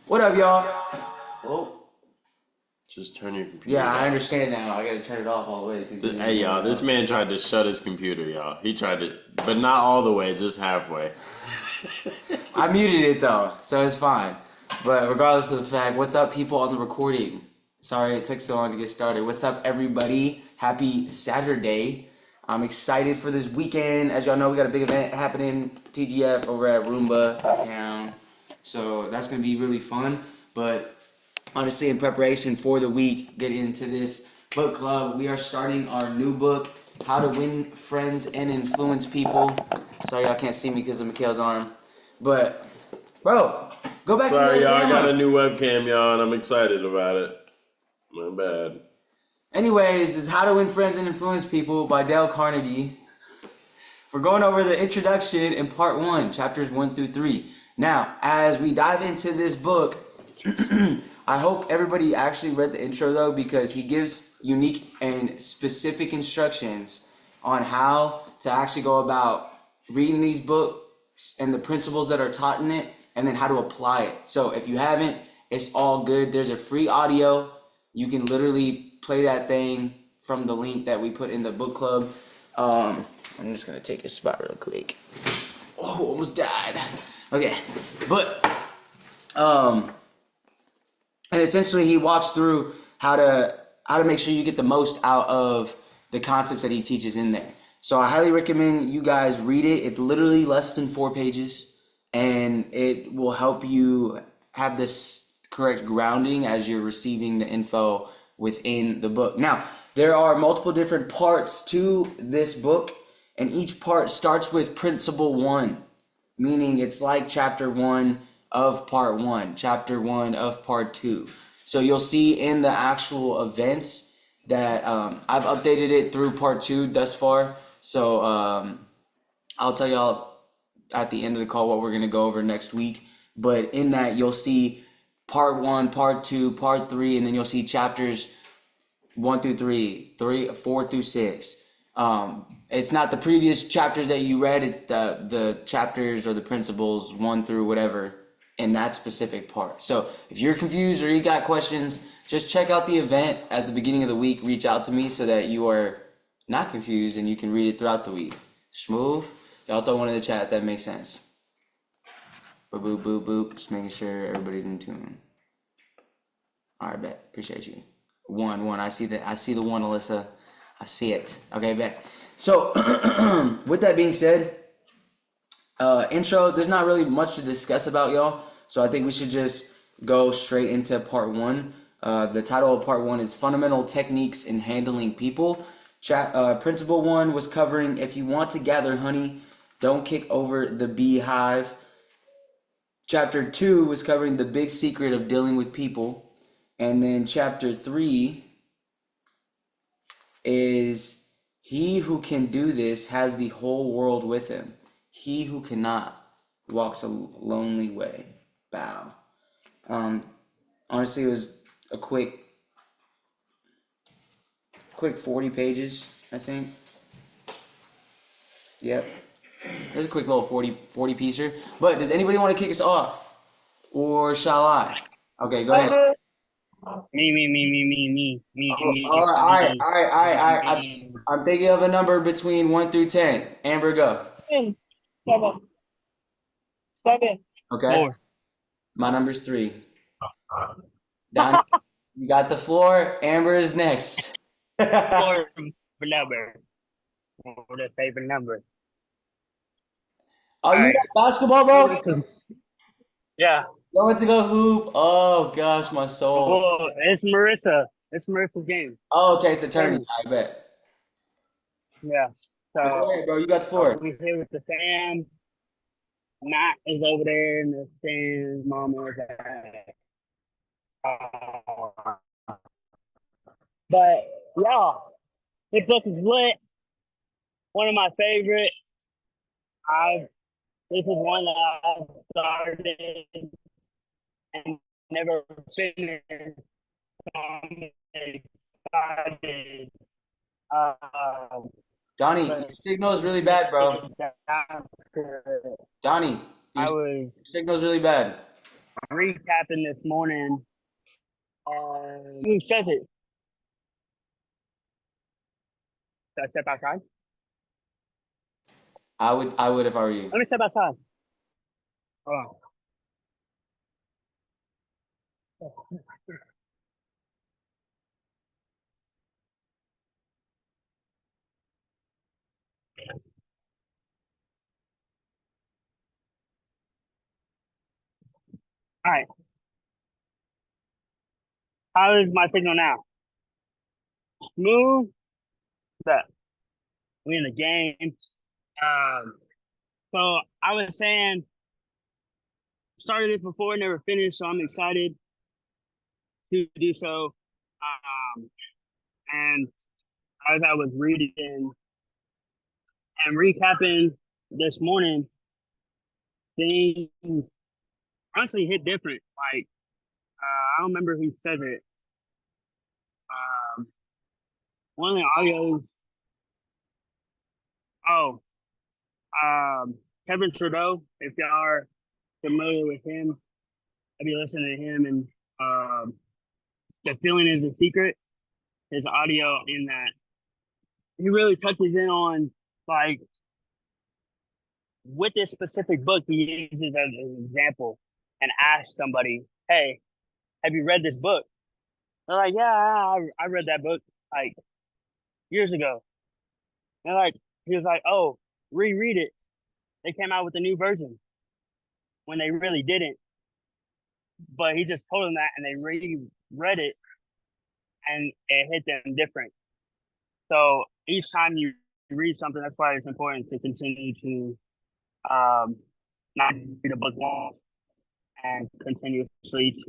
What up, y'all? Well, just turn your computer Yeah, I down. understand now. I gotta turn it off all the way because you didn't Hey, hear y'all, me this out. man tried to shut his computer, y'all. He tried to, but not all the way, just halfway. I muted it though, so it's fine. But regardless of the fact, what's up, people on the recording? Sorry it took so long to get started. What's up, everybody? Happy Saturday. I'm excited for this weekend. As y'all know, we got a big event happening, TGF over at Roomba down. So that's gonna be really fun. But honestly, in preparation for the week, getting into this book club, we are starting our new book, How to Win Friends and Influence People. Sorry, y'all can't see me because of Mikhail's arm. But, bro, go back to the Sorry, other y'all, I got a camera. new webcam, y'all, and I'm excited about it. My bad. Anyways, it's How to Win Friends and Influence People by Dale Carnegie. We're going over the introduction in part one, chapters 1 through 3. Now, as we dive into this book, I hope everybody actually read the intro though, because he gives unique and specific instructions on how to actually go about reading these books and the principles that are taught in it, and then how to apply it. So if you haven't, it's all good. There's a free audio. You can literally play that thing from the link that we put in the book club. I'm just gonna take a spot real quick. Oh, almost died. Okay, but and essentially he walks through how to make sure you get the most out of the concepts that he teaches in there. So I highly recommend you guys read it. It's literally less than 4 pages, and it will help you have this correct grounding as you're receiving the info within the book. Now, there are multiple different parts to this book, and each part starts with principle one, meaning it's like chapter one of part one, chapter one of part two. So you'll see in the actual events that I've updated it through part two thus far. So I'll tell y'all at the end of the call what we're going to go over next week. But in that, you'll see part one, part two, part three, and then you'll see chapters 1 through 3, 4 through 6. It's not the previous chapters that you read. It's the chapters or the principles 1 through whatever in that specific part. So if you're confused or you got questions, just check out the event at the beginning of the week. Reach out to me so that you are not confused and you can read it throughout the week. Smooth. Y'all throw one in the chat. That makes sense. Boop boop boop boop. Just making sure everybody's in tune. All right, bet. Appreciate you. One. I see that. I see the one, Alyssa. I see it. Okay, bet. So, with that being said, intro. There's not really much to discuss about, y'all. So I think we should just go straight into part one. The title of part one is Fundamental Techniques in Handling People. Principle one was covering if you want to gather honey, don't kick over the beehive. Chapter two was covering the big secret of dealing with people. And then chapter three is he who can do this has the whole world with him. He who cannot walks a lonely way. Bow. Um, honestly, it was a quick 40 pages, I think. Yep. It was a quick little 40 piecer. But does anybody want to kick us off? Or shall I? Okay, go ahead. Oh, all right, all right, all right, all right, all right. I'm thinking of a number between 1 through 10. Amber, go. 7, 7, Okay. 4. My number's 3. Donnie, you got the floor. Amber is next. Oh, Four number. For the favorite number. All you right. got basketball, bro? Yeah. You went to go hoop. Oh gosh, my soul. Well, it's Marissa. It's Marissa's game. Oh, okay, it's attorney. Tennis. I bet. Yeah. But go So ahead, bro. You got the floor. we here with the fam. Matt is over there in the stands. Mama is at. But yeah, this book is lit. One of my favorite. I This is one that I started and never finished. I'm excited. Donnie, your But signal is really bad, bro. after Donnie, your I was signal's really bad. recapping this morning. Who says it? Should I step outside? I would if I were you. Let me step outside. Hold on. All right. How is my signal now? Smooth. That we in the game. So I was saying, started this before, never finished, so I'm excited to do so. And as I was reading and recapping this morning, things honestly hit different. Like I don't remember who said it. One of the audios. Oh, Kevin Trudeau. If y'all are familiar with him, I'd be listening to him. And the feeling is a secret. His audio in that he really touches in on like with this specific book. He uses as an example and asks somebody, "Hey, have you read this book?" They're like, "Yeah, I read that book like years ago." And like he was like, "Oh, reread it. They came out with a new version when they really didn't." But he just told them that, and they reread it, and it hit them different. So each time you read something, that's why it's important to continue to not read a book long and continuously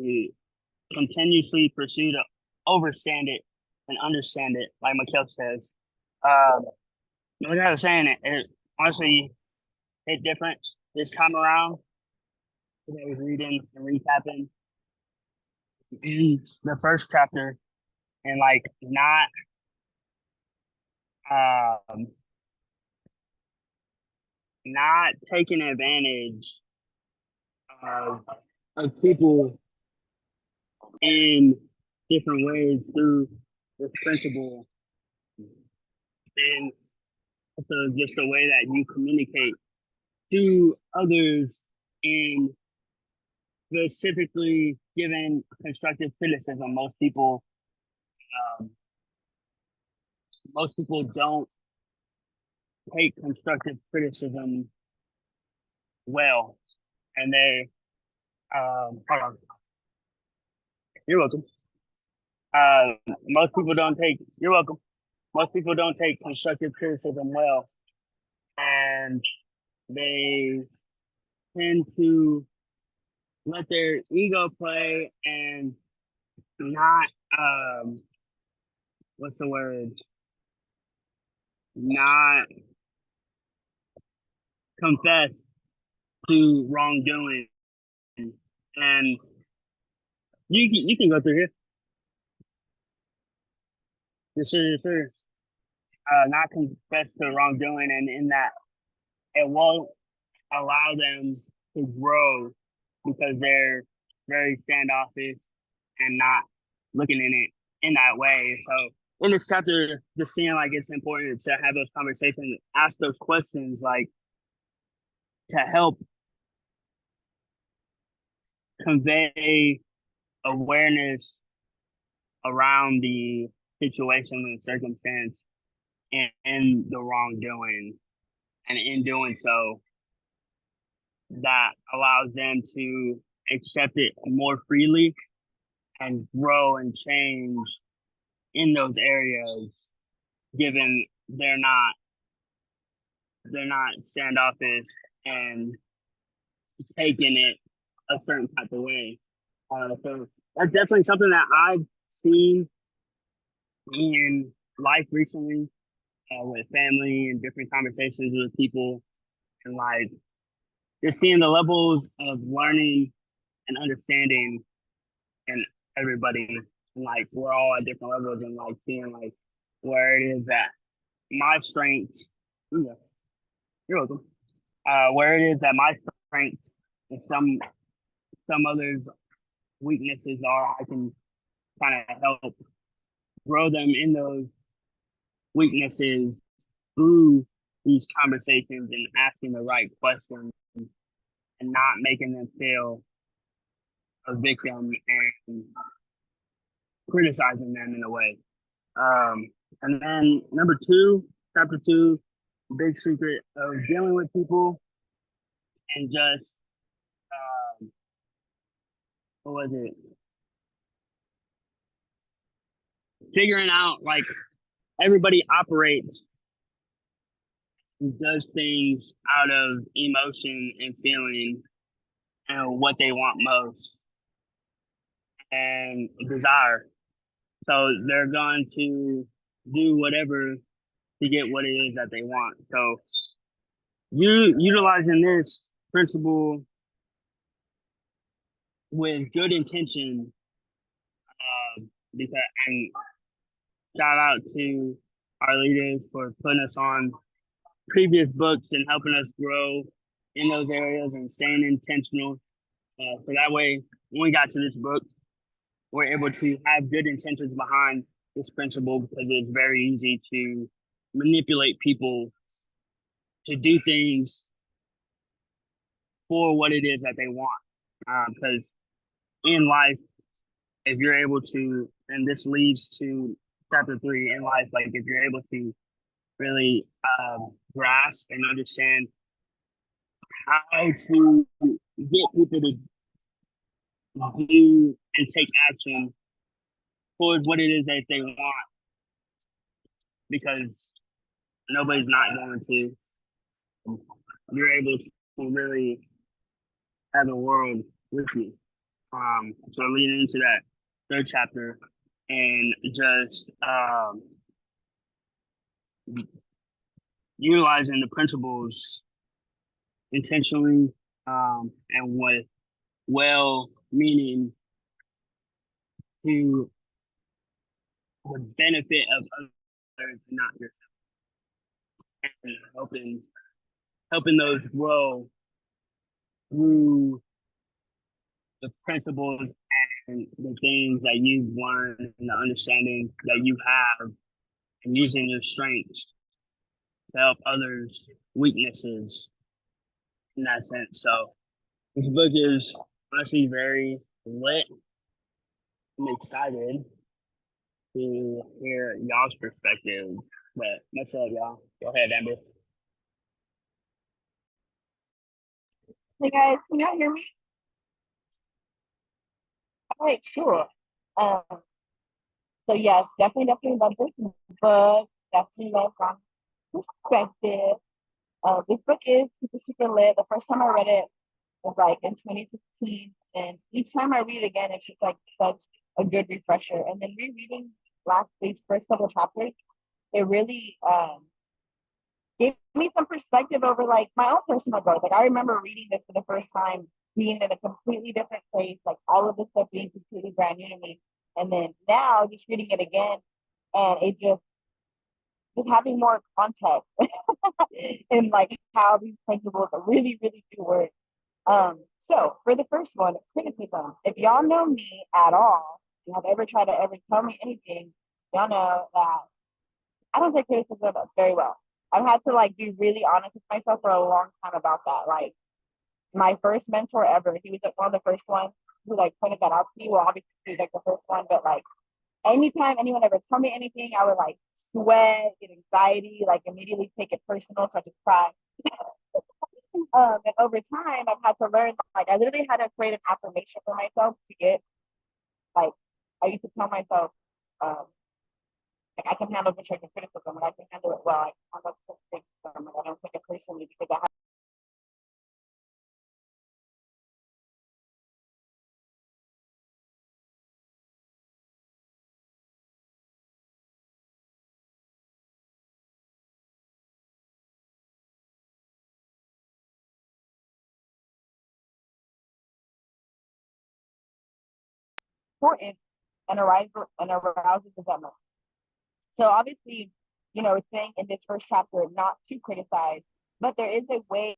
pursue to overstand it and understand it, like Mikhail says. Like I was saying, it honestly hit different this time around. I was reading and recapping the first chapter and like um not taking advantage of people in different ways through this principle and also just the way that you communicate to others and specifically given constructive criticism. Um, most people don't take constructive criticism well, and they hold on. You're welcome. Most people don't take. You're welcome. Most people don't take constructive criticism well, and they tend to let their ego play and not what's the word? Not confess to wrongdoing. And you can go through here. Yes, sir, yes, sir. Not confess to wrongdoing, and in that it won't allow them to grow because they're very standoffish and not looking in it in that way. So in this chapter, just seeing like it's important to have those conversations, ask those questions, like to help convey awareness around the situation and circumstance and the wrongdoing. And in doing so, that allows them to accept it more freely and grow and change in those areas, given they're not standoffish and taking it a certain type of way. So that's definitely something that I've seen in life recently with family and different conversations with people, and like just seeing the levels of learning and understanding in everybody. And like we're all at different levels, and like seeing like where it is at my strengths. Yeah, you're welcome. Where it is that my strengths in some some others' weaknesses are, I can kind of help grow them in those weaknesses through these conversations and asking the right questions and not making them feel a victim and criticizing them in a way. And then number two, chapter two, big secret of dealing with people and just what was it? Figuring out like everybody operates and does things out of emotion and feeling and what they want most and desire. So they're going to do whatever to get what it is that they want. So you utilizing this principle with good intention, because and shout out to our leaders for putting us on previous books and helping us grow in those areas and staying intentional. So that way, when we got to this book, we're able to have good intentions behind this principle because it's very easy to manipulate people to do things for what it is that they want. Because in life, if you're able to, and this leads to chapter 3 in life, like if you're able to really grasp and understand how to get people to do and take action towards what it is that they want, because nobody's not going to. You're able to really have a world with you. So leading into that third chapter and just utilizing the principles intentionally and with well meaning to the benefit of others, not yourself, and helping those grow through the principles and the things that you've learned and the understanding that you have, and using your strengths to help others' weaknesses in that sense. So this book is honestly very lit. I'm excited to hear y'all's perspective. But what's up, y'all? Go ahead, Amber. Hey guys, can y'all hear me? All right, sure. Um, so yes, definitely love this book. Definitely love Ron's perspective. This book is super lit. The first time I read it was like in 2016, and each time I read it again, it's just like such a good refresher. And then rereading these first couple chapters, it really gave me some perspective over like my own personal growth. Like I remember reading this for the first time, being in a completely different place, like all of this stuff being completely brand new to me. And then now just reading it again and it just having more context and like how these principles really do work. So for the first one, criticism. If y'all know me at all, and have ever tried to ever tell me anything, y'all know that I don't take criticism very well. I've had to like be really honest with myself for a long time about that. Like my first mentor ever, he was like one of the first ones who like pointed that out to me. Well, obviously he was like the first one, but like anytime anyone ever told me anything, I would like sweat, get anxiety, like immediately take it personal, so I just cry. And over time, I've had to learn, like, I literally had to create an affirmation for myself to get, like, I used to tell myself, like, I can handle constructive criticism, and I can handle it well. I can handle criticism, and I don't take it personally because I have. Important and arouses resentment. So obviously, it's saying in this first chapter not to criticize, but there is a way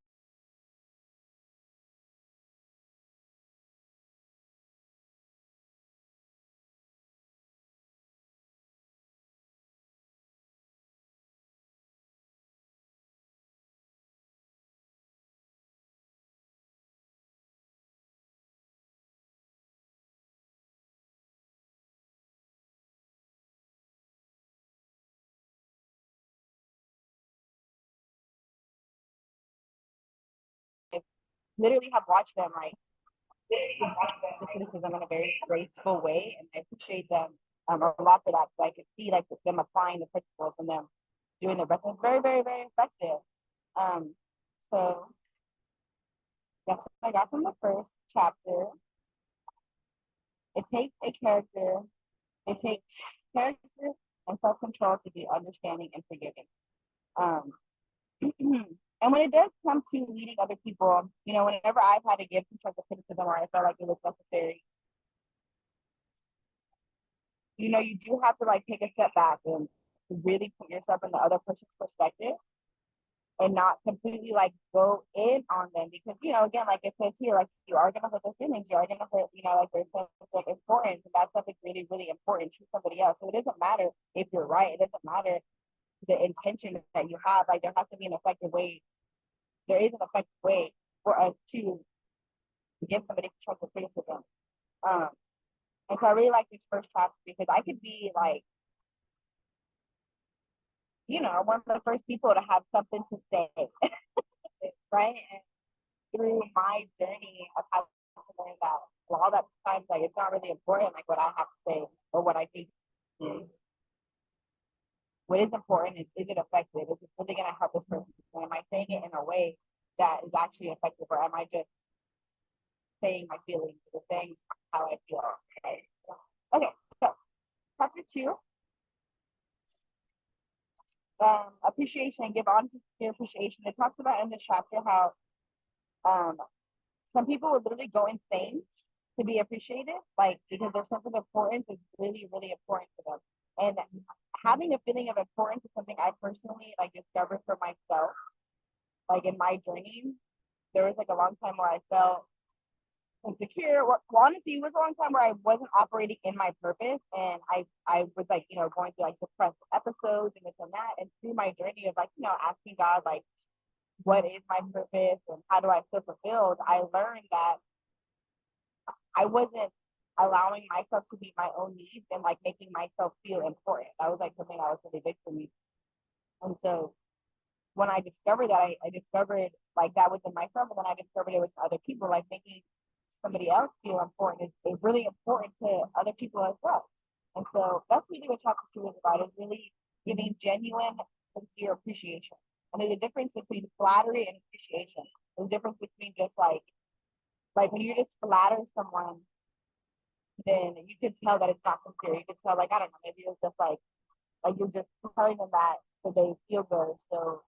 literally have watched them like the criticism in a very graceful way, and I appreciate them a lot for that, because I could see like them applying the principles and them doing the rest. It's very, very, very effective. So that's what I got from the first chapter. It takes character and self-control to be understanding and forgiving. Um, and when it does come to leading other people, you know, whenever I've had to give constructive criticism or I felt like it was necessary, you know, you do have to like take a step back and really put yourself in the other person's perspective and not completely like go in on them, because, you know, again, like it says here, like you are gonna hurt their feelings, you are gonna hurt, you know, like there's something like importance, and that stuff is really, really important to somebody else. So it doesn't matter if you're right, it doesn't matter the intention that you have. Like there has to be an effective way. There is an effective way for us to give somebody constructive criticism. And so I really like this first chapter, because I could be like, you know, one of the first people to have something to say, right? And through my journey, I've had to learn that a lot of times, like, it's not really important, like, what I have to say or what I think. What is important is it effective? Is it really going to help this person? And am I saying it in a way that is actually effective, or am I just saying my feelings or saying how I feel? Right? Okay, so chapter 2. Appreciation, give on to appreciation. It talks about in this chapter how some people would literally go insane to be appreciated, like because their sense of importance is really, really important to them. And having a feeling of importance is something I personally like discovered for myself, like in my journey. There was like a long time where I felt insecure. Well, honestly, it was a long time where I wasn't operating in my purpose, and I was like, you know, going through like depressed episodes and this and that. And through my journey of like, you know, asking God like, what is my purpose and how do I feel fulfilled, I learned that I wasn't allowing myself to meet my own needs and like making myself feel important. That was like something that was really big for me. And so when I discovered that, I discovered like that within myself, and then I discovered it with other people, like making somebody else feel important is really important to other people as well. And so that's really what chapter 2 is about, is really giving genuine, sincere appreciation. And there's a difference between flattery and appreciation. There's a difference between just like when you just flatter someone, then you can tell that it's not sincere. You can tell, like, I don't know, maybe it's just like you're just telling them that so they feel good. So,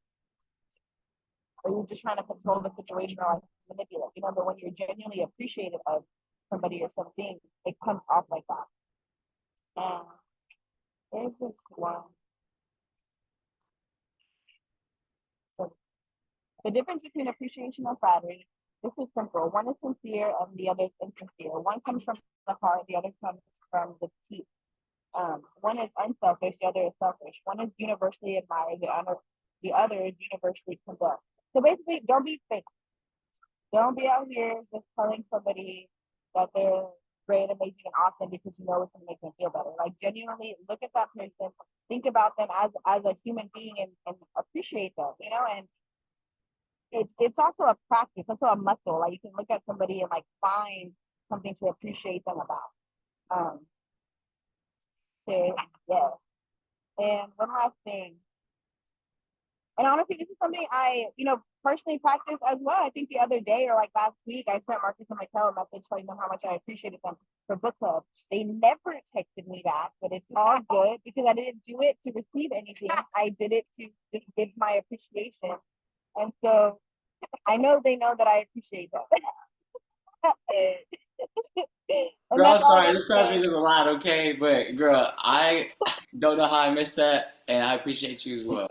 or you're just trying to control the situation or like manipulate, you know. But when you're genuinely appreciative of somebody or something, it comes off like that. And there's this one. So the difference between appreciation and flattery, this is simple. One is sincere and the other is insincere. One comes from the heart, the other comes from the teeth. One is unselfish, the other is selfish. One is universally admired, the other is universally condemned. So basically, don't be fake. Don't be out here just telling somebody that they're great, amazing, and awesome because you know it's going to make them feel better. Like, genuinely look at that person, think about them as a human being, and appreciate them, you know. And it's also a practice, also a muscle. Like, you can look at somebody and like find something to appreciate them about. So, yeah. And one last thing, and honestly, this is something I, you know, personally practice as well. I think the other day or like last week, I sent Marcus and Michael a message telling them how much I appreciated them for book club. They never texted me back, but it's all good because I didn't do it to receive anything. I did it to just give my appreciation. And so I know they know that I appreciate them. And Girl, I'm that's all sorry. I'm This past saying. week was a lot, okay? But girl, I don't know how I missed that, and I appreciate you as well.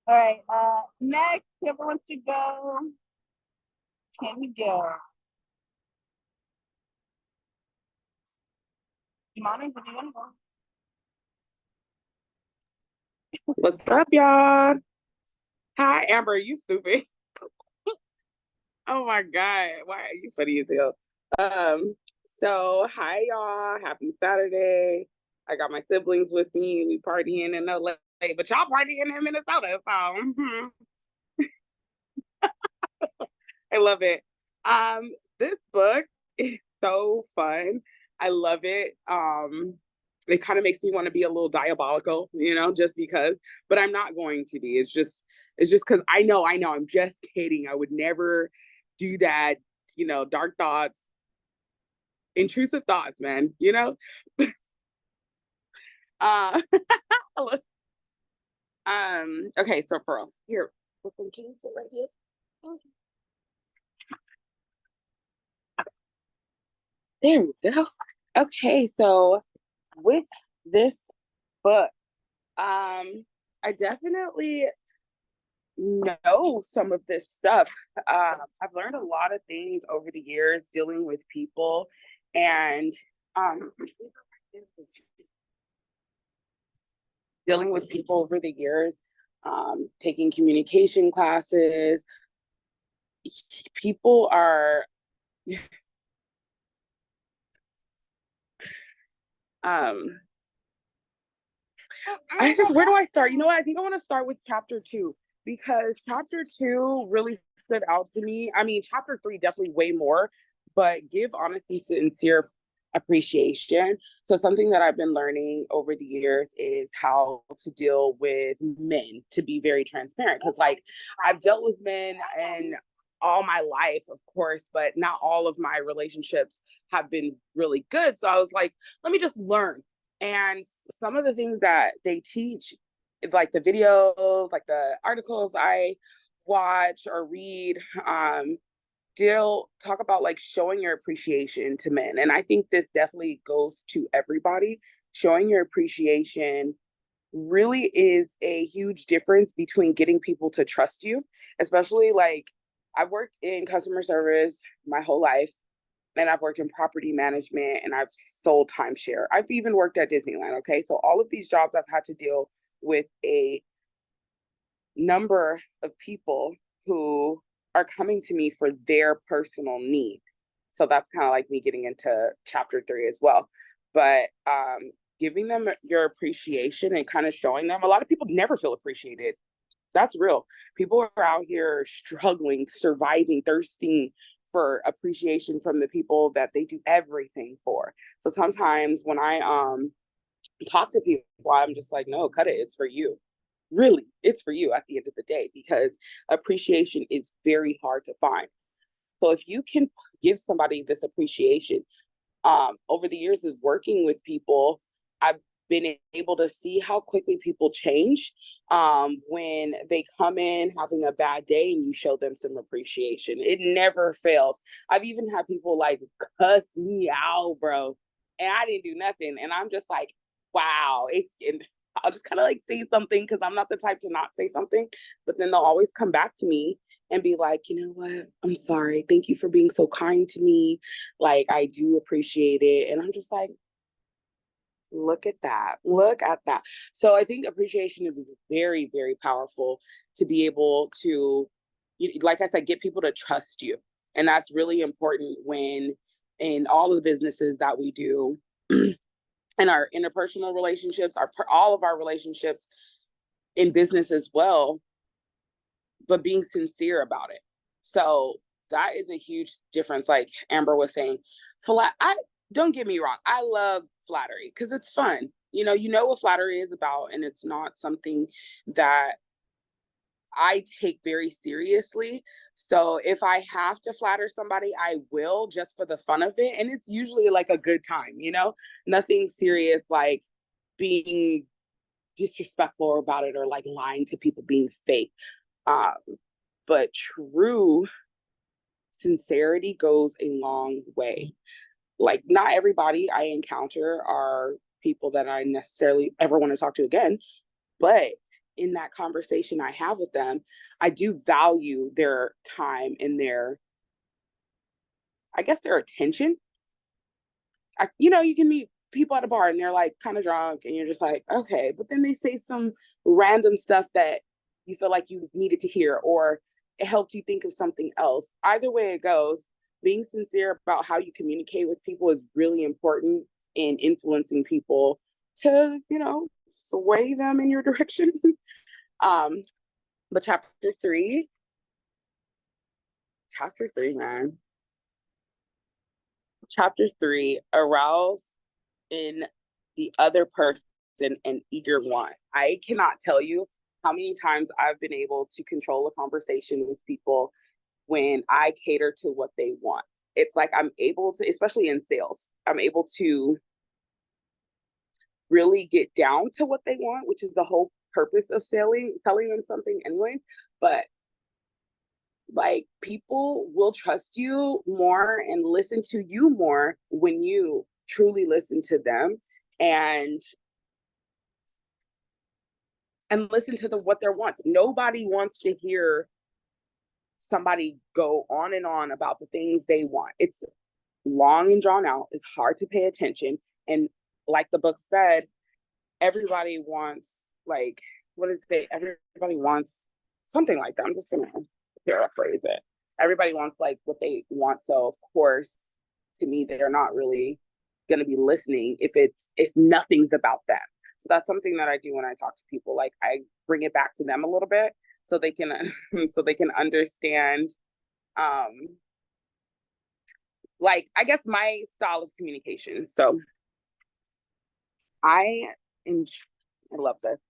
All right. Next, whoever wants to go, can you go? Imani, did you want to go? What's up, y'all? Hi, Amber. You stupid. Oh my God. Why are you funny as hell? So hi y'all. Happy Saturday. I got my siblings with me. We partying in LA, but y'all partying in Minnesota. So I love it. This book is so fun. I love it. It kind of makes me want to be a little diabolical, just because, but I'm not going to be. It's just because I know, I'm just kidding. I would never do that, dark thoughts, intrusive thoughts, man, Uh, okay, so Pearl, here, can you sit right here? There we go. Okay, so with this book, I definitely know some of this stuff. I've learned a lot of things over the years dealing with people, and dealing with people over the years, taking communication classes. People are um where do I start? You know what? I think I want to start with chapter 2, because chapter 2 really stood out to me. I mean, chapter 3 definitely way more, but give honest and sincere appreciation. So something that I've been learning over the years is how to deal with men, to be very transparent. Because like I've dealt with men and all my life, of course, but not all of my relationships have been really good. So I was like, let me just learn. And some of the things that they teach, like the videos, like the articles I watch or read, they'll talk about like showing your appreciation to men. And I think this definitely goes to everybody. Showing your appreciation really is a huge difference between getting people to trust you, especially like I've worked in customer service my whole life, and I've worked in property management, and I've sold timeshare. I've even worked at Disneyland. Okay. So all of these jobs, I've had to deal with a number of people who are coming to me for their personal need. So that's kind of like me getting into chapter 3 as well. But giving them your appreciation and kind of showing them, a lot of people never feel appreciated. That's real. People are out here struggling, surviving, thirsting for appreciation from the people that they do everything for. So sometimes when I talk to people, I'm just like, no, cut it. It's for you. Really, it's for you at the end of the day, because appreciation is very hard to find. So if you can give somebody this appreciation, over the years of working with people, I've been able to see how quickly people change when they come in having a bad day and you show them some appreciation. It never fails. I've even had people like cuss me out, bro, and I didn't do nothing. And I'm just like, wow. And I'll just kind of like say something because I'm not the type to not say something, but then they'll always come back to me and be like, you know what? I'm sorry. Thank you for being so kind to me. Like, I do appreciate it. And I'm just like, look at that. Look at that. So I think appreciation is very, very powerful to be able to, like I said, get people to trust you. And that's really important when in all of the businesses that we do, in our interpersonal relationships, all of our relationships in business as well, but being sincere about it. So that is a huge difference. Like Amber was saying, don't get me wrong. I love flattery because it's fun. You know what flattery is about, and it's not something that I take very seriously. So if I have to flatter somebody, I will, just for the fun of it. And it's usually like a good time, nothing serious, like being disrespectful about it or like lying to people, being fake. But true sincerity goes a long way. Like, not everybody I encounter are people that I necessarily ever want to talk to again, but in that conversation I have with them, I do value their time and their attention. You can meet people at a bar and they're like kind of drunk and you're just like, okay, but then they say some random stuff that you feel like you needed to hear, or it helped you think of something else. Either way it goes, being sincere about how you communicate with people is really important in influencing people to, sway them in your direction. But chapter 3, Chapter 3, man. Chapter 3, arouse in the other person an eager want. I cannot tell you how many times I've been able to control a conversation with people when I cater to what they want. It's like I'm able to, especially in sales, I'm able to really get down to what they want, which is the whole purpose of selling them something anyway. But like, people will trust you more and listen to you more when you truly listen to them and listen to what their wants. Nobody wants to hear somebody go on and on about the things they want. It's long and drawn out. It's hard to pay attention. And like the book said, everybody wants, like, what did it say? Everybody wants something like that. I'm just gonna paraphrase it. Everybody wants like what they want. So of course, to me, they're not really gonna be listening if nothing's about them. So that's something that I do when I talk to people. Like, I bring it back to them a little bit so they can understand like, I guess, my style of communication. So I love this.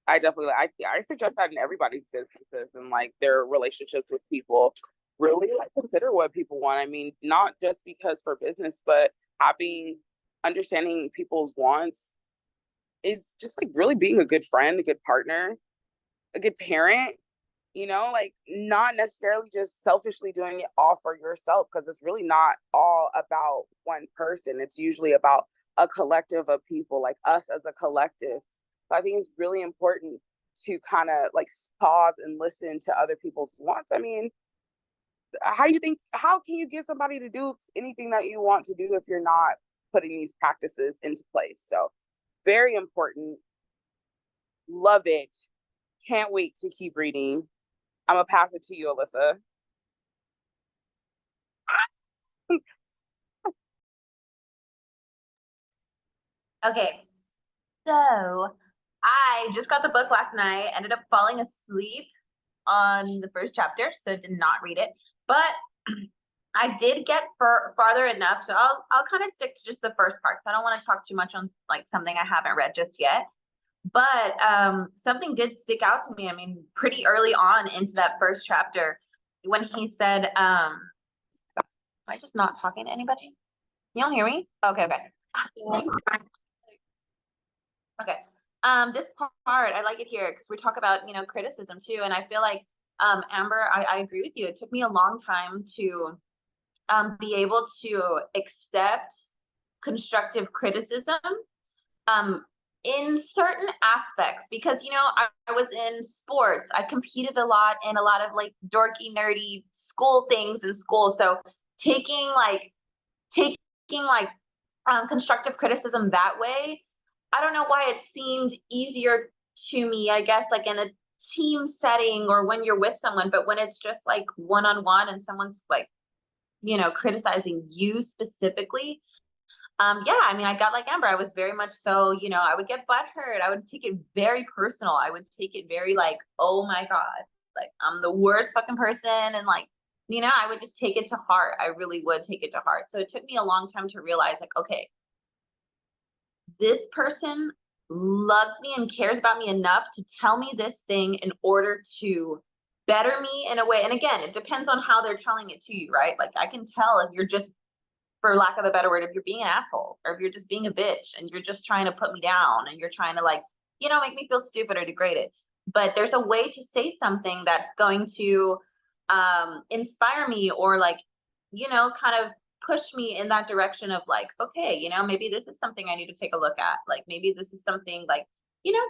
I definitely, I suggest that in everybody's businesses and like their relationships with people. Really, like, consider what people want. I mean, not just because for business, but understanding people's wants is just like really being a good friend, a good partner, a good parent. You know, like, not necessarily just selfishly doing it all for yourself, because it's really not all about one person. It's usually about a collective of people, like us as a collective. So I think it's really important to kind of like pause and listen to other people's wants. I mean, how can you get somebody to do anything that you want to do if you're not putting these practices into place? So very important. Love it. Can't wait to keep reading. I'm gonna pass it to you, Alyssa. Okay, so I just got the book last night, ended up falling asleep on the first chapter, so did not read it. But I did get farther enough, so I'll kind of stick to just the first part. So I don't want to talk too much on like something I haven't read just yet. But something did stick out to me. I mean, pretty early on into that first chapter, when he said, am I just not talking to anybody? You don't hear me? Okay. Okay. This part, I like it here because we talk about, criticism too. And I feel like, Amber, I agree with you. It took me a long time to be able to accept constructive criticism in certain aspects, because, I was in sports. I competed a lot in a lot of like dorky, nerdy school things in school. So taking constructive criticism that way, I don't know why it seemed easier to me, I guess, like in a team setting or when you're with someone, but when it's just like one-on-one and someone's like, criticizing you specifically. Yeah, I mean, I got like Amber, I was very much so, I would get butthurt. I would take it very personal. I would take it very like, oh my God, like I'm the worst fucking person. And like, I would just take it to heart. I really would take it to heart. So it took me a long time to realize like, okay, this person loves me and cares about me enough to tell me this thing in order to better me in a way. And again, it depends on how they're telling it to you, right? Like, I can tell if you're just, for lack of a better word, if you're being an asshole or if you're just being a bitch and you're just trying to put me down and you're trying to like, make me feel stupid or degraded. But there's a way to say something that's going to inspire me or like, kind of push me in that direction of like, okay, maybe this is something I need to take a look at. Like, maybe this is something like,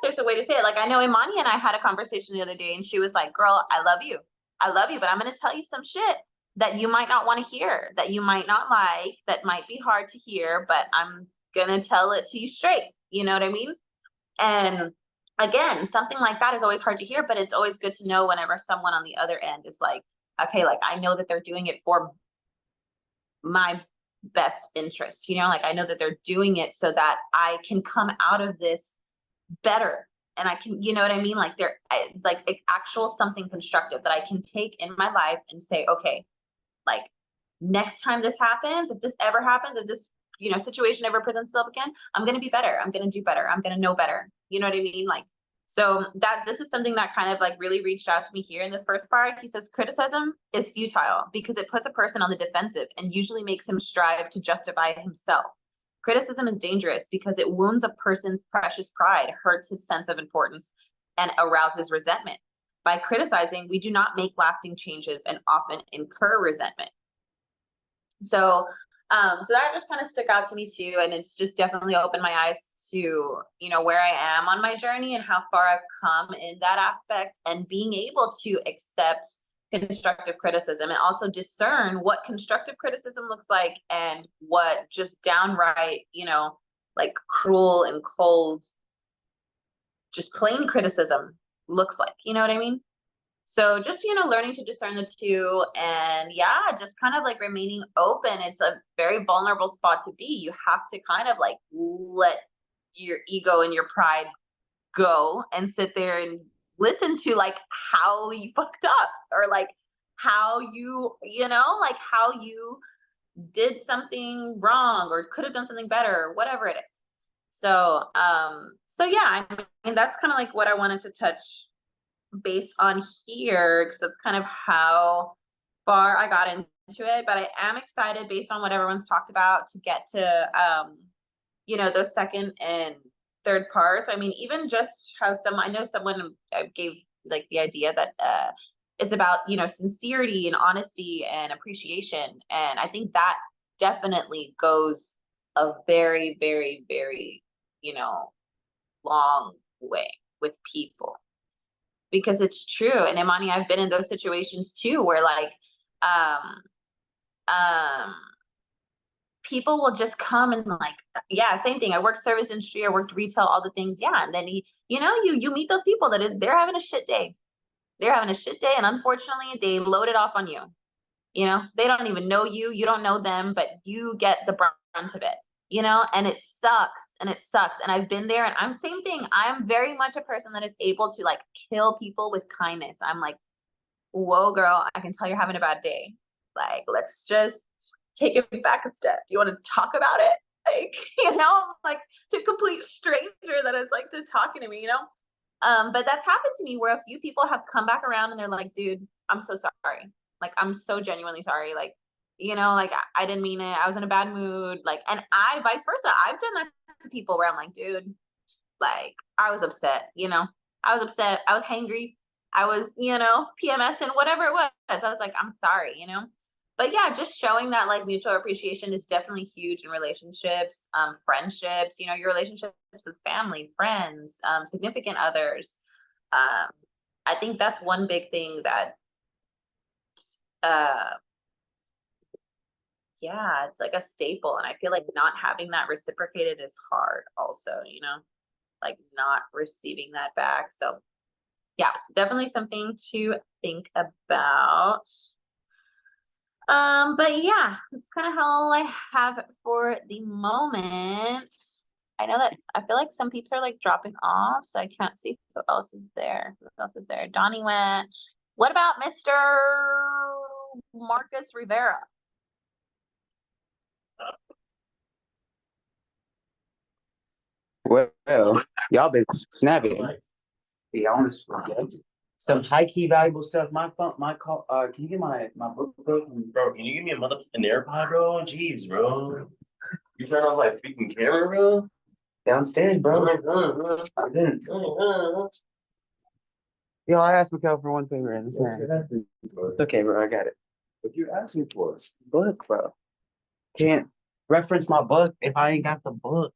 there's a way to say it. Like, I know Imani and I had a conversation the other day and she was like, girl, I love you, but I'm going to tell you some shit that you might not want to hear, that you might not like, that might be hard to hear, but I'm going to tell it to you straight. You know what I mean? And again, something like that is always hard to hear, but it's always good to know whenever someone on the other end is like, okay, like I know that they're doing it for my best interest, like I know that they're doing it so that I can come out of this better and I can, you know what I mean? Like like actual something constructive that I can take in my life and say, okay, like next time this happens, if this ever happens, if this, situation ever presents itself again, I'm going to be better. I'm going to do better. I'm going to know better. You know what I mean? Like, so this is something that kind of like really reached out to me here in this first part. He says criticism is futile because it puts a person on the defensive and usually makes him strive to justify himself. Criticism is dangerous because it wounds a person's precious pride, hurts his sense of importance, and arouses resentment. By criticizing, we do not make lasting changes and often incur resentment. So that just kind of stuck out to me too. And it's just definitely opened my eyes to, where I am on my journey and how far I've come in that aspect, and being able to accept constructive criticism and also discern what constructive criticism looks like and what just downright, like cruel and cold, just plain criticism looks like, you know what I mean? So just, learning to discern the two, and just kind of like remaining open. It's a very vulnerable spot to be. You have to kind of like let your ego and your pride go and sit there and listen to like how you fucked up, or like how you, like how you did something wrong or could have done something better, or whatever it is. So, I mean, that's kind of like what I wanted to touch based on here, because that's kind of how far I got into it. But I am excited based on what everyone's talked about to get to those second and third parts. I mean, even just how I know someone gave like the idea that it's about sincerity and honesty and appreciation, and I think that definitely goes a very, very, very long way with people. Because it's true. And Imani, I've been in those situations too, where like, people will just come and like, same thing. I worked service industry, I worked retail, all the things. Yeah. And then you meet those people that they're having a shit day. They're having a shit day. And unfortunately they load it off on you. They don't even know you. You don't know them, but you get the brunt of it, and it sucks. And I've been there, and I'm same thing. I'm very much a person that is able to like kill people with kindness. I'm like, whoa, girl, I can tell you're having a bad day. Like, let's just take it back a step. Do you want to talk about it? Like, like to a complete stranger that is like just talking to me, but that's happened to me where a few people have come back around and they're like, dude, I'm so sorry. Like, I'm so genuinely sorry. Like, like I didn't mean it. I was in a bad mood. Like, and I vice versa. I've done that to people where I'm like, dude, like I was upset, I was upset. I was hangry. I was, PMSing, whatever it was. I was like, I'm sorry, But just showing that like mutual appreciation is definitely huge in relationships, friendships, your relationships with family, friends, significant others. I think that's one big thing that it's like a staple, and I feel like not having that reciprocated is hard also, like not receiving that back. So definitely something to think about. But that's kind of all I have for the moment. I know that I feel like some peeps are like dropping off, so I can't see who else is there. Donnie went. What about Mr. Marcus Rivera? Well, y'all been snapping. Yeah, I want to some high key valuable stuff. My phone, my call. Can you get my book? Bro, can you give me a motherfucking AirPod, bro? Jeez, bro. You turn off like freaking camera, bro? Downstairs, bro. I didn't. Yo, I asked Mikhail for one favor, and it's okay, bro. I got it. What you asking for? Book, bro. Can't reference my book if I ain't got the book.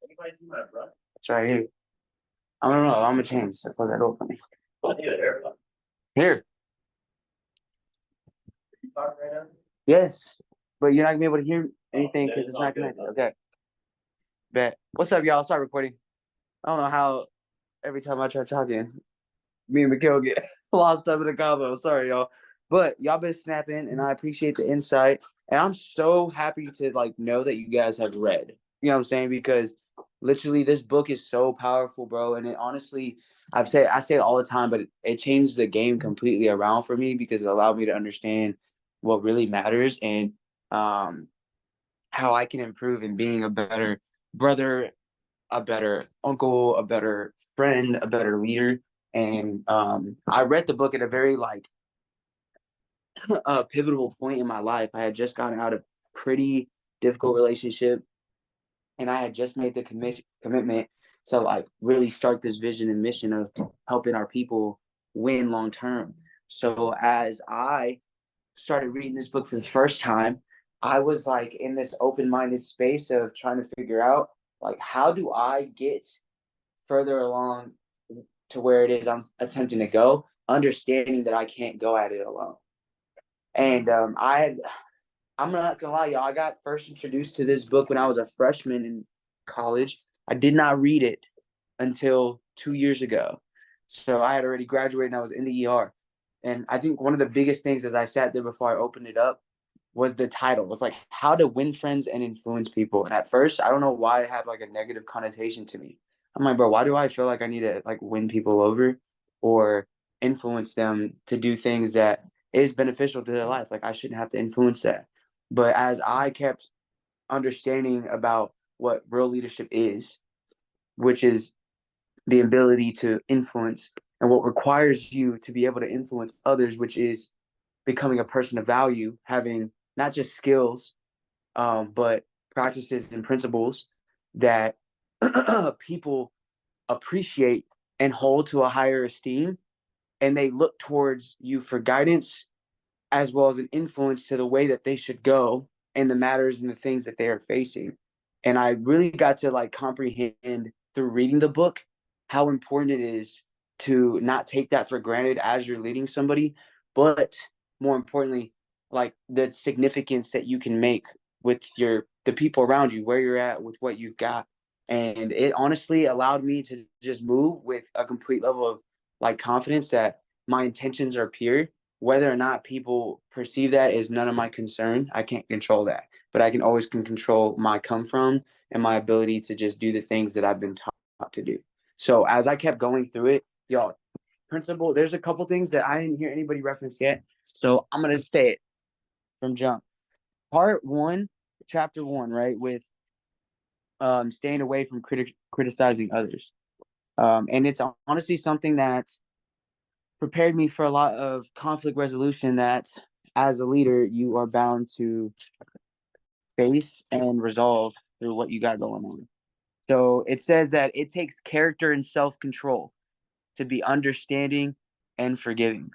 Anybody see my bro? It's right here. I don't know. I'm gonna change. So close that door for me. I need an AirPod. Here. You talking right now? Yes, but you're not gonna be able to hear anything because it's not connected. Okay. Bet. What's up, y'all? Start recording. I don't know how every time I try talking, me and Mikhail get lost up in the combo. Sorry, y'all. But y'all been snapping, and I appreciate the insight. And I'm so happy to like know that you guys have read. You know what I'm saying? Because literally, this book is so powerful, bro. And it honestly, I say it all the time, but it changed the game completely around for me because it allowed me to understand what really matters and how I can improve in being a better brother, a better uncle, a better friend, a better leader. And I read the book at a very like a pivotal point in my life. I had just gotten out of a pretty difficult relationship, and I had just made the commitment to like really start this vision and mission of helping our people win long term. So as I started reading this book for the first time, I was like in this open minded space of trying to figure out like how do I get further along to where it is I'm attempting to go, understanding that I can't go at it alone. And I'm not gonna lie, y'all. I got first introduced to this book when I was a freshman in college. I did not read it until 2 years ago. So I had already graduated and I was in the ER. And I think one of the biggest things as I sat there before I opened it up was the title. It was like how to win friends and influence people. And at first, I don't know why it had like a negative connotation to me. I'm like, bro, why do I feel like I need to like win people over or influence them to do things that is beneficial to their life? Like I shouldn't have to influence that. But as I kept understanding about what real leadership is, which is the ability to influence and what requires you to be able to influence others, which is becoming a person of value, having not just skills, but practices and principles that people appreciate and hold to a higher esteem. And they look towards you for guidance as well as an influence to the way that they should go and the matters and the things that they are facing. And I really got to like comprehend through reading the book how important it is to not take that for granted as you're leading somebody, but more importantly, like the significance that you can make with the people around you, where you're at with what you've got. And it honestly allowed me to just move with a complete level of like confidence that my intentions are pure. Whether or not people perceive that is none of my concern. I can't control that, but I can always control my come from and my ability to just do the things that I've been taught to do. So as I kept going through it, y'all, principle, there's a couple things that I didn't hear anybody reference yet. So I'm going to say it from jump. Part one, chapter one, right, with staying away from criticizing others. And it's honestly something that prepared me for a lot of conflict resolution that as a leader you are bound to face and resolve through what you got going on. So it says that it takes character and self-control to be understanding and forgiving.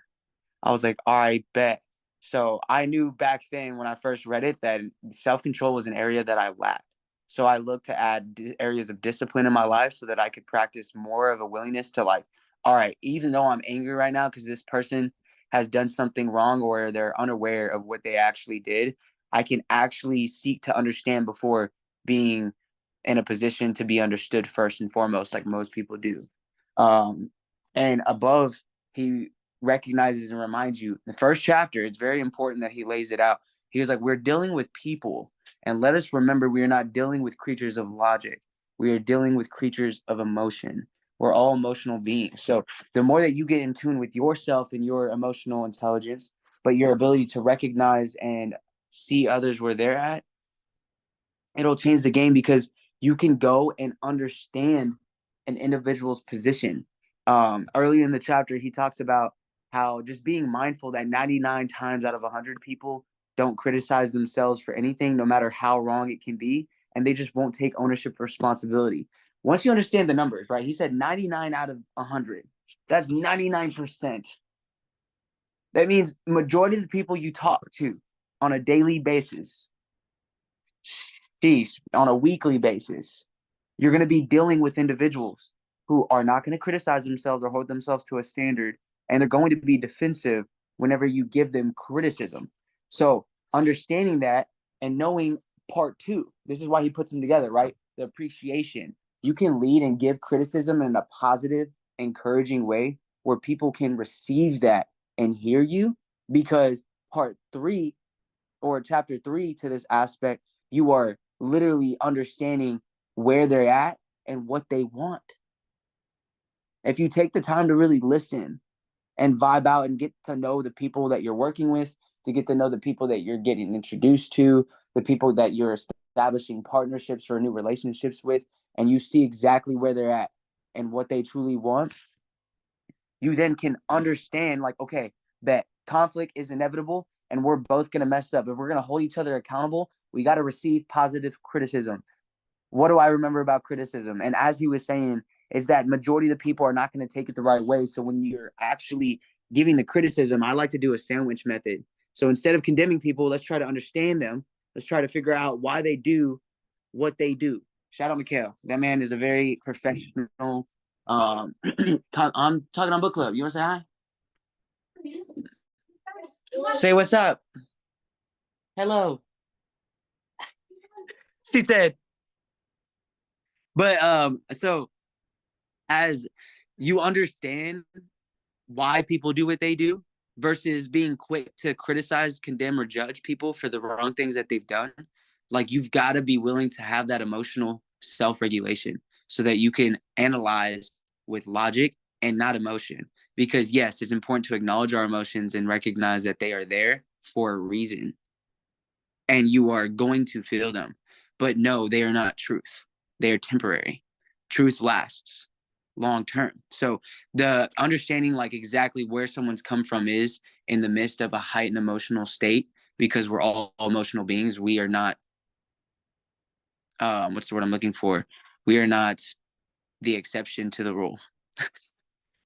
I was like, all right, bet. So I knew back then when I first read it that self-control was an area that I lacked. So I looked to add areas of discipline in my life so that I could practice more of a willingness to like, all right, even though I'm angry right now because this person has done something wrong or they're unaware of what they actually did, I can actually seek to understand before being in a position to be understood first and foremost, like most people do. And above, he recognizes and reminds you the first chapter, it's very important that he lays it out. He was like, we're dealing with people, and let us remember we are not dealing with creatures of logic. We are dealing with creatures of emotion. We're all emotional beings. So the more that you get in tune with yourself and your emotional intelligence, but your ability to recognize and see others where they're at, it'll change the game because you can go and understand an individual's position. Earlier in the chapter, he talks about how just being mindful that 99 times out of 100 people don't criticize themselves for anything, no matter how wrong it can be, and they just won't take ownership or responsibility. Once you understand the numbers, right? He said 99 out of 100. That's 99%. That means majority of the people you talk to on a daily basis, on a weekly basis, you're going to be dealing with individuals who are not going to criticize themselves or hold themselves to a standard, and they're going to be defensive whenever you give them criticism. So understanding that and knowing part two, this is why he puts them together, right? The appreciation. You can lead and give criticism in a positive, encouraging way where people can receive that and hear you, because part three or chapter three to this aspect, you are literally understanding where they're at and what they want. If you take the time to really listen and vibe out and get to know the people that you're working with, to get to know the people that you're getting introduced to, the people that you're establishing partnerships or new relationships with, and you see exactly where they're at and what they truly want, you then can understand, like, okay, that conflict is inevitable and we're both going to mess up. If we're going to hold each other accountable, we got to receive positive criticism. What do I remember about criticism? And as he was saying, is that majority of the people are not going to take it the right way. So when you're actually giving the criticism, I like to do a sandwich method. So instead of condemning people, let's try to understand them. Let's try to figure out why they do what they do. Shout out Mikhail. That man is a very professional. I'm talking on book club. You want to say hi? Say what's up. Hello. She said. But so as you understand why people do what they do versus being quick to criticize, condemn, or judge people for the wrong things that they've done, like you've got to be willing to have that emotional self-regulation so that you can analyze with logic and not emotion. Because yes, it's important to acknowledge our emotions and recognize that they are there for a reason and you are going to feel them. But no, they are not truth. They are temporary. Truth lasts long term. So the understanding like exactly where someone's come from is in the midst of a heightened emotional state, because we're all emotional beings. We are not what's the word I'm looking for? We are not the exception to the rule.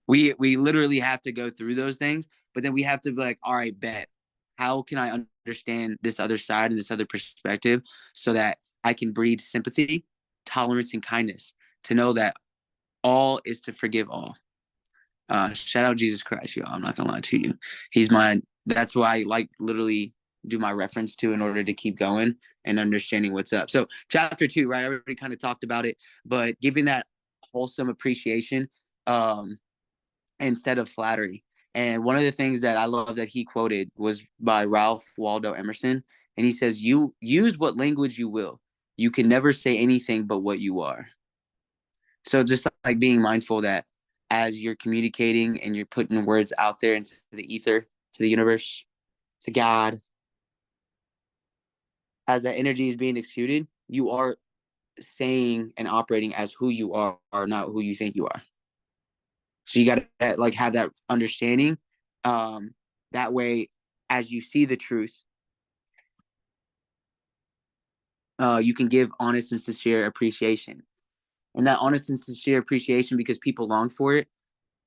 we literally have to go through those things, but then we have to be like, all right, bet. How can I understand this other side and this other perspective so that I can breed sympathy, tolerance, and kindness to know that all is to forgive all. Shout out Jesus Christ, y'all. I'm not gonna lie to you. That's why I like literally do my reference to in order to keep going and understanding what's up. So chapter 2, right? I already kind of talked about it, but giving that wholesome appreciation instead of flattery. And one of the things that I love that he quoted was by Ralph Waldo Emerson. And he says, you use what language you will. You can never say anything but what you are. So just like being mindful that as you're communicating and you're putting words out there into the ether, to the universe, to God, as that energy is being exuded, you are saying and operating as who you are, not who you think you are. So you got to like have that understanding. That way, as you see the truth, you can give honest and sincere appreciation. And that honest and sincere appreciation, because people long for it,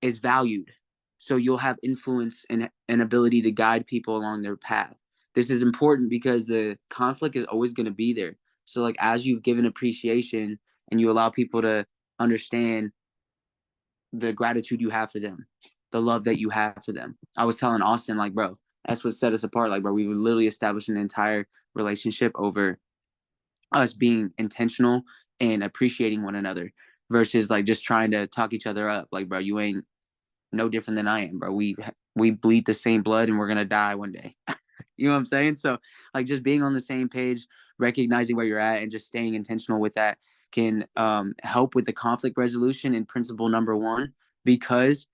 is valued. So you'll have influence and an ability to guide people along their path. This is important because the conflict is always going to be there. So like as you've given appreciation and you allow people to understand the gratitude you have for them, the love that you have for them. I was telling Austin, like, bro, that's what set us apart. Like, bro, we would literally establish an entire relationship over us being intentional and appreciating one another versus like just trying to talk each other up. Like, bro, you ain't no different than I am, bro. We bleed the same blood and we're gonna die one day. You know what I'm saying? So like just being on the same page, recognizing where you're at and just staying intentional with that can help with the conflict resolution in principle number 1, because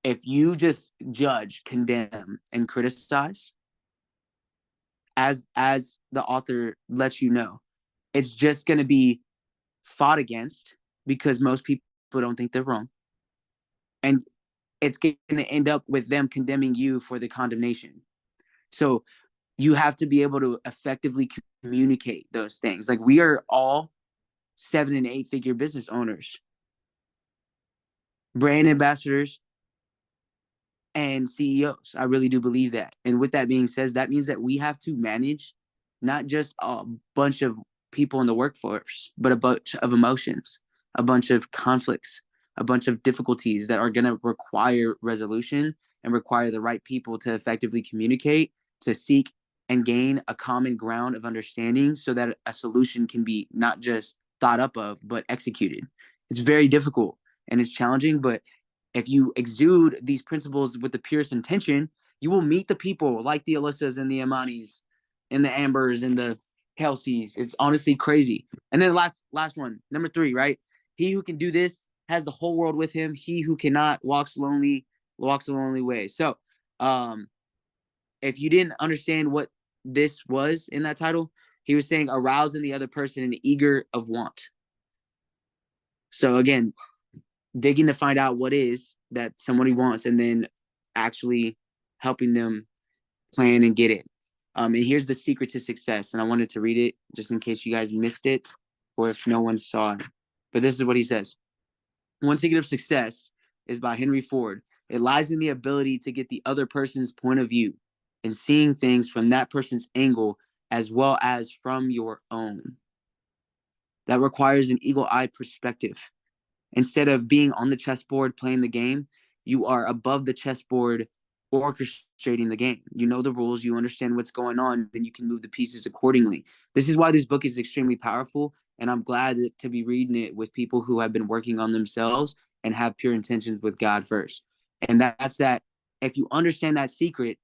if you just judge, condemn, and criticize, as the author lets you know, it's just going to be fought against because most people don't think they're wrong, and it's going to end up with them condemning you for the condemnation. So you have to be able to effectively communicate those things. Like we are all 7 and 8 figure business owners, brand ambassadors, and CEOs. I really do believe that. And with that being said, that means that we have to manage not just a bunch of people in the workforce, but a bunch of emotions, a bunch of conflicts, a bunch of difficulties that are going to require resolution and require the right people to effectively communicate, to seek and gain a common ground of understanding so that a solution can be not just thought up of, but executed. It's very difficult and it's challenging, but if you exude these principles with the purest intention, you will meet the people like the Alyssas and the Amanis and the Ambers and the Kelsey's. It's honestly crazy. And then last one, number 3, right? He who can do this has the whole world with him. He who cannot walks a lonely way. So, if you didn't understand what this was in that title, he was saying arousing the other person and eager of want. So again, digging to find out what is that somebody wants and then actually helping them plan and get it. And here's the secret to success. And I wanted to read it just in case you guys missed it or if no one saw it. But this is what he says. One secret of success is by Henry Ford. It lies in the ability to get the other person's point of view and seeing things from that person's angle as well as from your own. That requires an eagle-eye perspective. Instead of being on the chessboard playing the game, you are above the chessboard orchestrating the game. You know the rules, you understand what's going on, and you can move the pieces accordingly. This is why this book is extremely powerful, and I'm glad to be reading it with people who have been working on themselves and have pure intentions with God first. And that's that if you understand that secret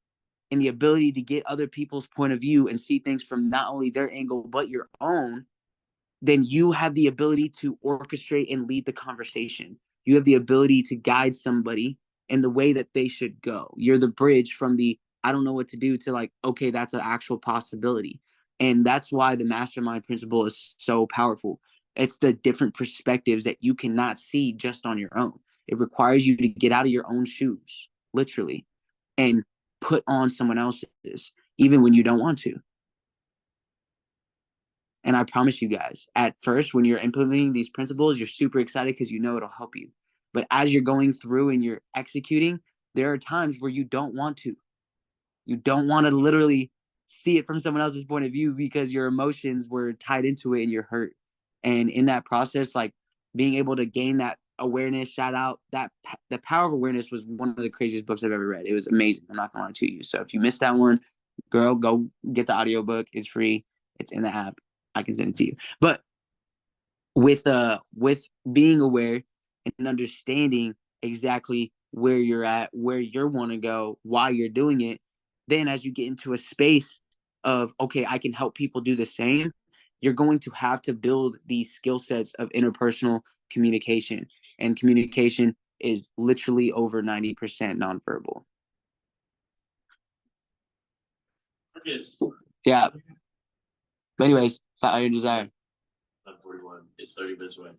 and the ability to get other people's point of view and see things from not only their angle but your own, then you have the ability to orchestrate and lead the conversation. You have the ability to guide somebody in the way that they should go. You're the bridge from the I don't know what to do to like, okay, that's an actual possibility. And that's why the mastermind principle is so powerful. It's the different perspectives that you cannot see just on your own. It requires you to get out of your own shoes, literally, and put on someone else's, even when you don't want to. And I promise you guys, at first, when you're implementing these principles, you're super excited because you know it'll help you. But as you're going through and you're executing, there are times where you don't want to. You don't want to literally see it from someone else's point of view because your emotions were tied into it and you're hurt. And in that process, like being able to gain that awareness, shout out, that the power of awareness was one of the craziest books I've ever read. It was amazing. I'm not going to lie to you. So if you missed that one, girl, go get the audiobook. It's free. It's in the app. I can send it to you. But with being aware and understanding exactly where you're at, where you want to go, why you're doing it, then as you get into a space of, okay, I can help people do the same, you're going to have to build these skill sets of interpersonal communication. And communication is literally over 90% nonverbal. Yeah. But anyways, Fat Iron Desire. 41. It's 30 minutes away.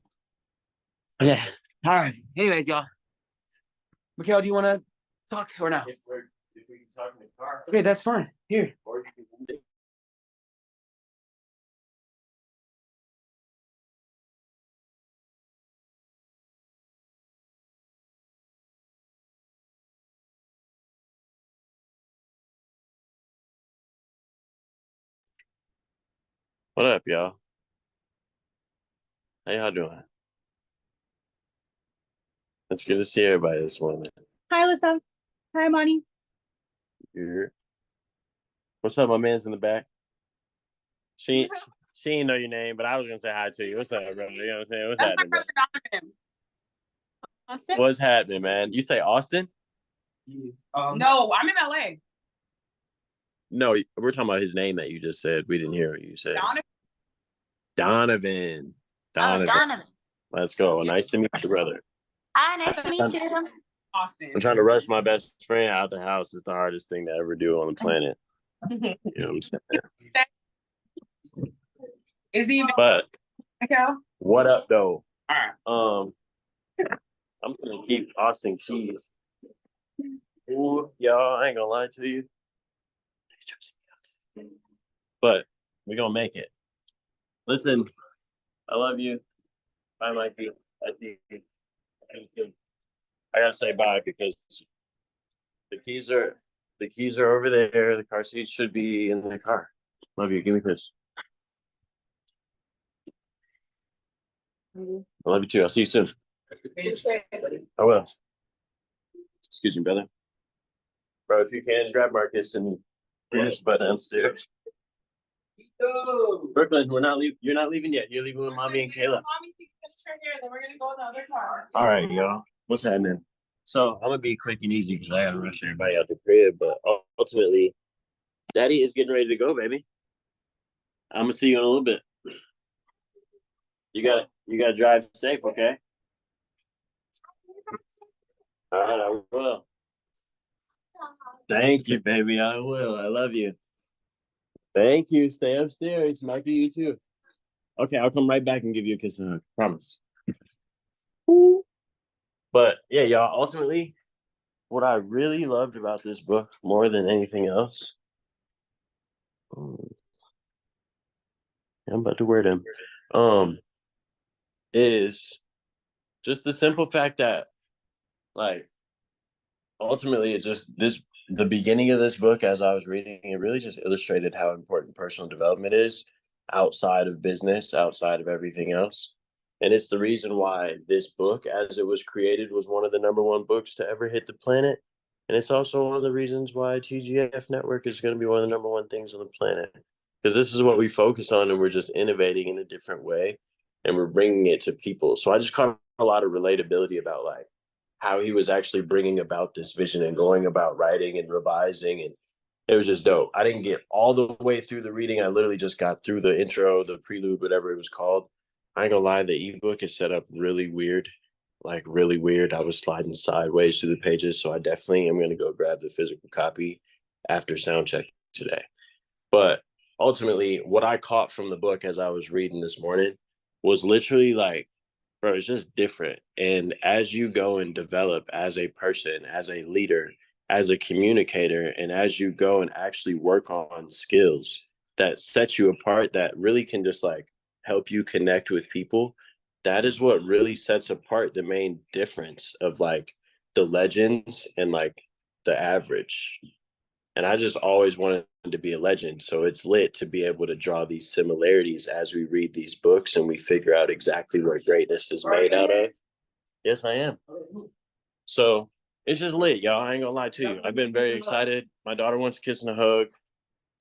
Yeah. All right. Anyways, y'all. Mikhail, do you want to talk or no? If we can talk in the car. Okay, that's fine. Here. Or you can What up, y'all? How y'all doing? It's good to see everybody this morning. Hi, Alyssa. Hi, Monty. Here. What's up, my man's in the back? She ain't know your name, but I was gonna say hi to you. What's up, brother? You know what I'm saying? What's happening, bro? Austin? What's happening, man? You say Austin? No, I'm in LA. No, we're talking about his name that you just said. We didn't hear what you said. Donovan. Oh, Donovan. Let's go. Nice to meet you, brother. Hi, nice to meet you. Austin. I'm trying to rush my best friend out the house. It's the hardest thing to ever do on the planet. You know what I'm saying? Is he even But Michael? what up, though? All right. I'm gonna keep Austin Keys. Ooh, y'all, I ain't gonna lie to you. But we're gonna make it. Listen, I love you. Bye, Mikey. I see you. I gotta say bye because the keys are over there. The car seats should be in the car. Love you. Give me this. I love you too. I'll see you soon. I will. Excuse me, brother. Bro, if you can, grab Marcus and bring us butt downstairs. Brooklyn, you're not leaving yet. You're leaving with mommy and Kayla. Mommy finish her hair, then we're gonna go in the other car. All right, y'all. What's happening? So I'm gonna be quick and easy because I gotta rush everybody out the crib. But ultimately, Daddy is getting ready to go, baby. I'm gonna see you in a little bit. You gotta drive safe, okay? All right, I will. Thank you, baby. I will. I love you. Thank you. Stay upstairs. Might be you too. Okay, I'll come right back and give you a kiss and a hug. Promise. But yeah, y'all, ultimately, what I really loved about this book more than anything else, I'm about to wear them, is just the simple fact that, like, ultimately, it's just the beginning of this book, as I was reading, it really just illustrated how important personal development is outside of business, outside of everything else. And it's the reason why this book, as it was created, was one of the number one books to ever hit the planet. And it's also one of the reasons why TGF Network is going to be one of the number one things on the planet. Because this is what we focus on, and we're just innovating in a different way, and we're bringing it to people. So I just caught a lot of relatability about, like, how he was actually bringing about this vision and going about writing and revising, and it was just dope. I didn't get all the way through the reading. I literally just got through the intro, the prelude, whatever it was called. I ain't gonna lie, the ebook is set up really weird, like really weird. I was sliding sideways through the pages, so I definitely am gonna go grab the physical copy after sound check today. But ultimately, what I caught from the book as I was reading this morning was literally like, bro, it's just different. And as you go and develop as a person, as a leader, as a communicator, and as you go and actually work on skills that set you apart, that really can just like help you connect with people, that is what really sets apart the main difference of like the legends and like the average. And I just always wanted to be a legend. So it's lit to be able to draw these similarities as we read these books and we figure out exactly what greatness is made out of. Yes, I am. So it's just lit, y'all. I ain't gonna lie to you. I've been very excited. My daughter wants a kiss and a hug.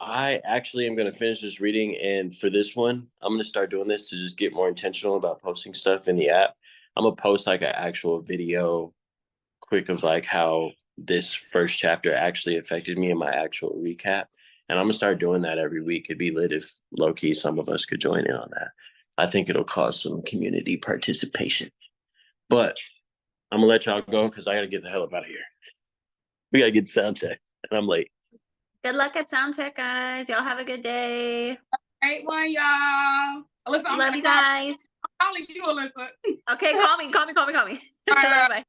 I actually am gonna finish this reading, and for this one, I'm gonna start doing this to just get more intentional about posting stuff in the app. I'm gonna post like an actual video quick of like how this first chapter actually affected me in my actual recap. And I'm gonna start doing that every week. It'd be lit if low key some of us could join in on that. I think it'll cause some community participation. But I'm gonna let y'all go because I gotta get the hell up out of here. We gotta get sound check, and I'm late. Good luck at sound check, guys. Y'all have a good day. Great one, y'all. Alyssa, Love you guys. I'm calling you, Alyssa. Okay, call me. All right. Bye.